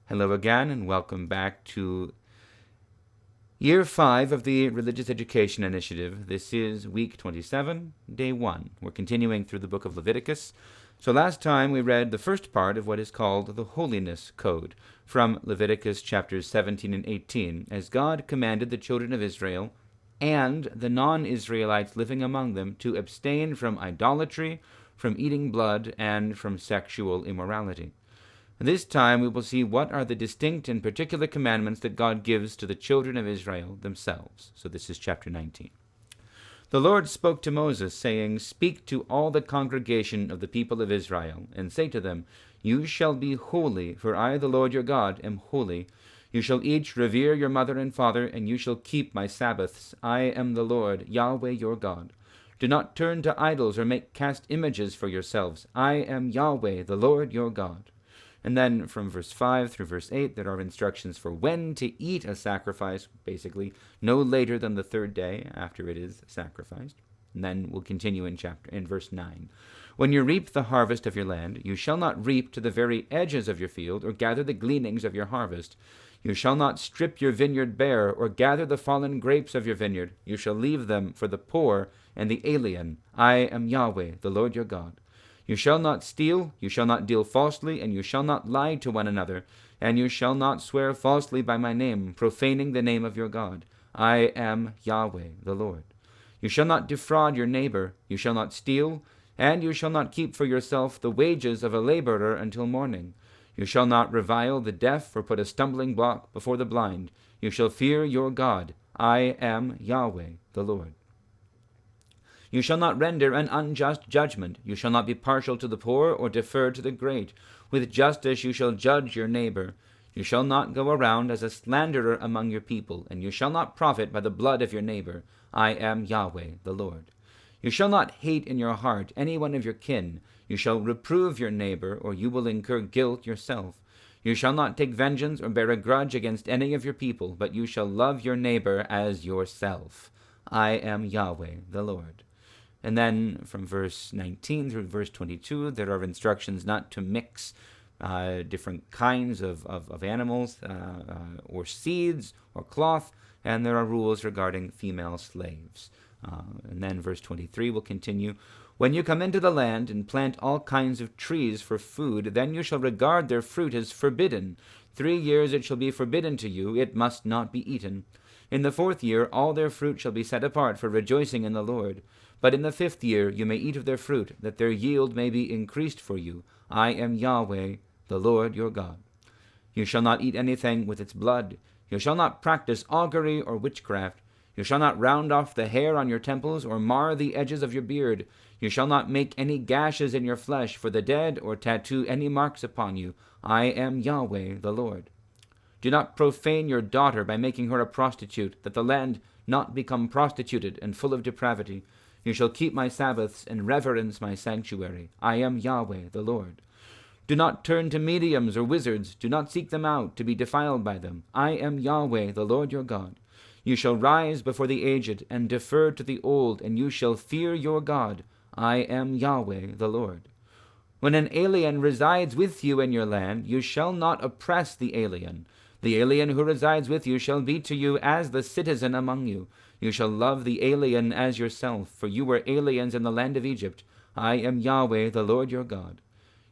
Hello again, and welcome back to Year 5 of the Religious Education Initiative. This is Week 27, Day 1. We're continuing through the book of Leviticus. So last time we read the first part of what is called the Holiness Code from Leviticus chapters 17 and 18, as God commanded the children of Israel and the non-Israelites living among them to abstain from idolatry, from eating blood, and from sexual immorality. This time we will see what are the distinct and particular commandments that God gives to the children of Israel themselves. So this is chapter 19. The Lord spoke to Moses, saying, "Speak to all the congregation of the people of Israel, and say to them, You shall be holy, for I, the Lord your God, am holy. You shall each revere your mother and father, and you shall keep my Sabbaths. I am the Lord, Yahweh your God. Do not turn to idols or make cast images for yourselves. I am Yahweh, the Lord your God." And then from verse 5 through verse 8, there are instructions for when to eat a sacrifice, basically no later than the third day after it is sacrificed. And then we'll continue in verse 9. When you reap the harvest of your land, you shall not reap to the very edges of your field, or gather the gleanings of your harvest. You shall not strip your vineyard bare, or gather the fallen grapes of your vineyard. You shall leave them for the poor and the alien. I am Yahweh, the Lord your God. You shall not steal, you shall not deal falsely, and you shall not lie to one another, and you shall not swear falsely by my name, profaning the name of your God. I am Yahweh, the Lord. You shall not defraud your neighbor, you shall not steal, and you shall not keep for yourself the wages of a laborer until morning. You shall not revile the deaf, or put a stumbling block before the blind. You shall fear your God. I am Yahweh, the Lord. You shall not render an unjust judgment. You shall not be partial to the poor, or defer to the great. With justice you shall judge your neighbor. You shall not go around as a slanderer among your people, and you shall not profit by the blood of your neighbor. I am Yahweh, the Lord. You shall not hate in your heart any one of your kin. You shall reprove your neighbor, or you will incur guilt yourself. You shall not take vengeance or bear a grudge against any of your people, but you shall love your neighbor as yourself. I am Yahweh, the Lord. And then from verse 19 through verse 22, there are instructions not to mix different kinds of animals or seeds or cloth, and there are rules regarding female slaves. And then verse 23 will continue. When you come into the land and plant all kinds of trees for food, then you shall regard their fruit as forbidden. 3 years it shall be forbidden to you, it must not be eaten. In the 4th year all their fruit shall be set apart for rejoicing in the Lord. But in the 5th year you may eat of their fruit, that their yield may be increased for you. I am Yahweh, the Lord your God. You shall not eat anything with its blood. You shall not practice augury or witchcraft. You shall not round off the hair on your temples, or mar the edges of your beard. You shall not make any gashes in your flesh for the dead, or tattoo any marks upon you. I am Yahweh, the Lord. Do not profane your daughter by making her a prostitute, that the land not become prostituted and full of depravity. You shall keep my Sabbaths and reverence my sanctuary. I am Yahweh, the Lord. Do not turn to mediums or wizards. Do not seek them out to be defiled by them. I am Yahweh, the Lord your God. You shall rise before the aged and defer to the old, and you shall fear your God. I am Yahweh, the Lord. When an alien resides with you in your land, you shall not oppress the alien. The alien who resides with you shall be to you as the citizen among you. You shall love the alien as yourself, for you were aliens in the land of Egypt. I am Yahweh, the Lord your God.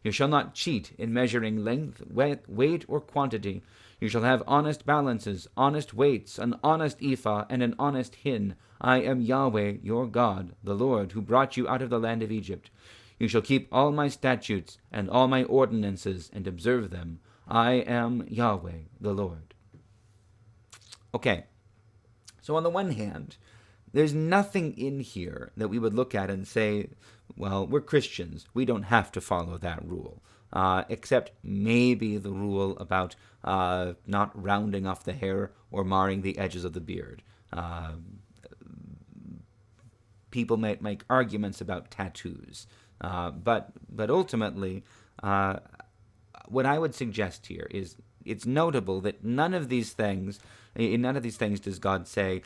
You shall not cheat in measuring length, weight, or quantity. You shall have honest balances, honest weights, an honest ephah, and an honest hin. I am Yahweh, your God, the Lord, who brought you out of the land of Egypt. You shall keep all my statutes and all my ordinances, and observe them. I am Yahweh, the Lord. Okay, so on the one hand, there's nothing in here that we would look at and say, well, we're Christians, we don't have to follow that rule, except maybe the rule about not rounding off the hair or marring the edges of the beard. People might make arguments about tattoos, but ultimately, what I would suggest here is it's notable that in none of these things does God say,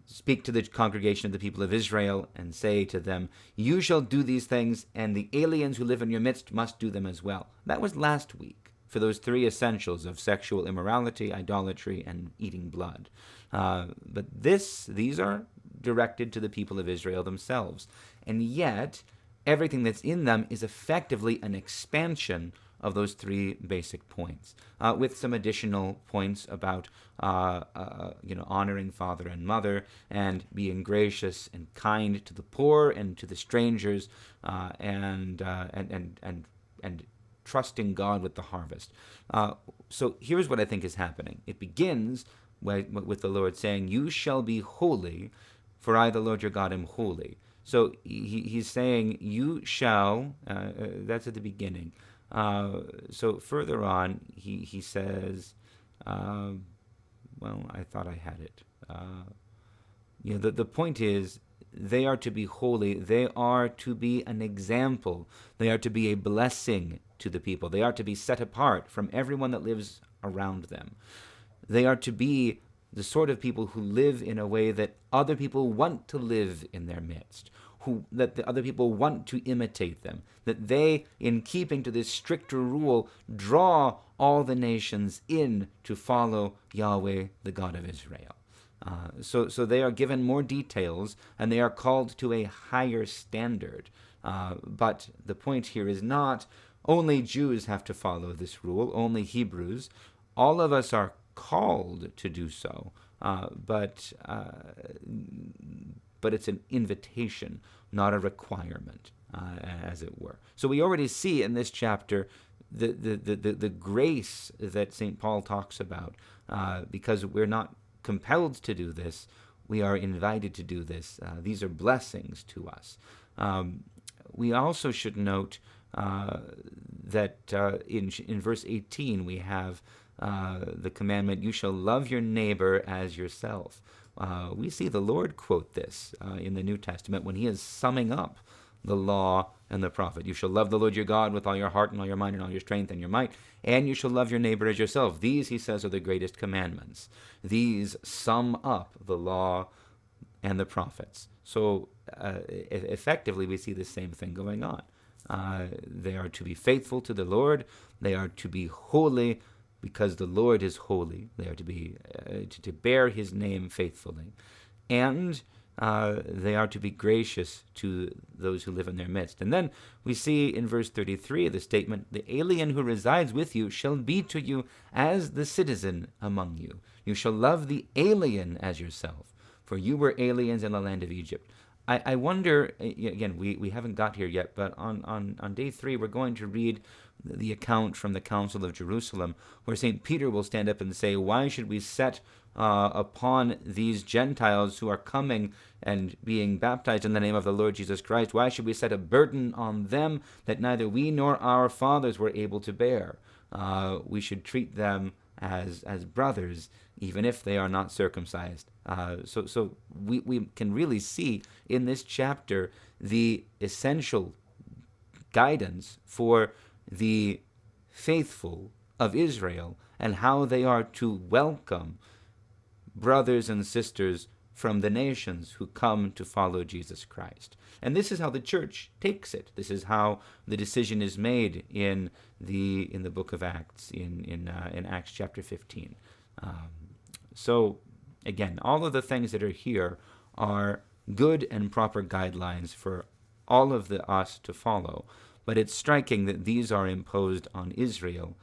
speak to the congregation of the people of Israel and say to them, you shall do these things, and the aliens who live in your midst must do them as well. That was last week. for those three essentials of sexual immorality, idolatry, and eating blood. But these are directed to the people of Israel themselves. And yet, everything that's in them is effectively an expansion of those three basic points, with some additional points about honoring father and mother, and being gracious and kind to the poor and to the strangers, and trusting God with the harvest. So here's what I think is happening. It begins with the Lord saying, "You shall be holy, for I, the Lord your God, am holy." So he's saying, "You shall." That's at the beginning. So further on, he says, well, I thought I had it. The point is, they are to be holy. They are to be an example. They are to be a blessing to the people. They are to be set apart from everyone that lives around them. They are to be the sort of people who live in a way that other people want to live in their midst, that the other people want to imitate them, that they, in keeping to this stricter rule, draw all the nations in to follow Yahweh, the God of Israel. So they are given more details, and they are called to a higher standard. But the point here is not only Jews have to follow this rule, only Hebrews. All of us are called to do so, but it's an invitation, not a requirement, as it were. So we already see in this chapter the grace that St. Paul talks about, because we're not compelled to do this, we are invited to do this. These are blessings to us. We also should note that in verse 18 we have the commandment, "You shall love your neighbor as yourself." We see the Lord quote this in the New Testament when he is summing up the law and the prophet. "You shall love the Lord your God with all your heart and all your mind and all your strength and your might, and you shall love your neighbor as yourself." These, he says, are the greatest commandments. These sum up the law and the prophets. So effectively, we see the same thing going on. They are to be faithful to the Lord. They are to be holy because the Lord is holy. They are to be to bear his name faithfully. And they are to be gracious to those who live in their midst. And then we see in verse 33 the statement, "The alien who resides with you shall be to you as the citizen among you. You shall love the alien as yourself, for you were aliens in the land of Egypt." I wonder, again, we haven't got here yet, but on day 3 we're going to read the account from the Council of Jerusalem, where St. Peter will stand up and say, "Why should we set upon these Gentiles who are coming and being baptized in the name of the Lord Jesus Christ, why should we set a burden on them that neither we nor our fathers were able to bear? We should treat them as brothers, even if they are not circumcised." So we can really see in this chapter the essential guidance for the faithful of Israel and how they are to welcome brothers and sisters from the nations who come to follow Jesus Christ. And this is how the church takes it. This is how the decision is made in the book of Acts, in Acts chapter 15. So again, all of the things that are here are good and proper guidelines for all of us to follow. But it's striking that these are imposed on Israel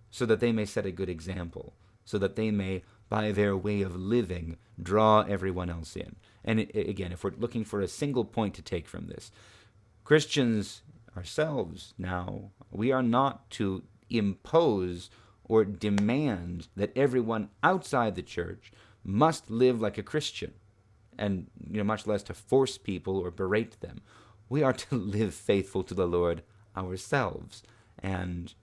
so that they may set a good example, so that they may, by their way of living, draw everyone else in. And again, if we're looking for a single point to take from this, Christians ourselves now, we are not to impose or demand that everyone outside the church must live like a Christian, and much less to force people or berate them. We are to live faithful to the Lord ourselves. And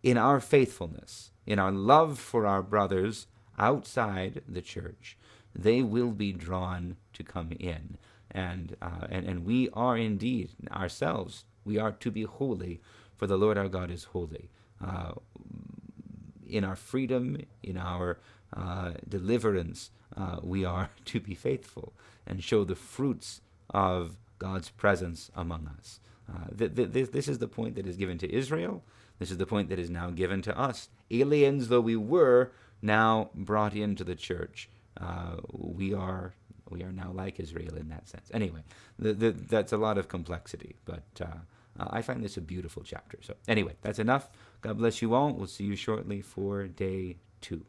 in our faithfulness, in our love for our brothers outside the church, they will be drawn to come in. And we are indeed ourselves, we are to be holy, for the Lord our God is holy. In our freedom, in our deliverance, we are to be faithful and show the fruits of God's presence among us. This is the point that is given to Israel. This is the point that is now given to us. Aliens though we were, now brought into the church. We are now like Israel in that sense. Anyway, that's a lot of complexity, but I find this a beautiful chapter. So anyway, that's enough. God bless you all. We'll see you shortly for day 2.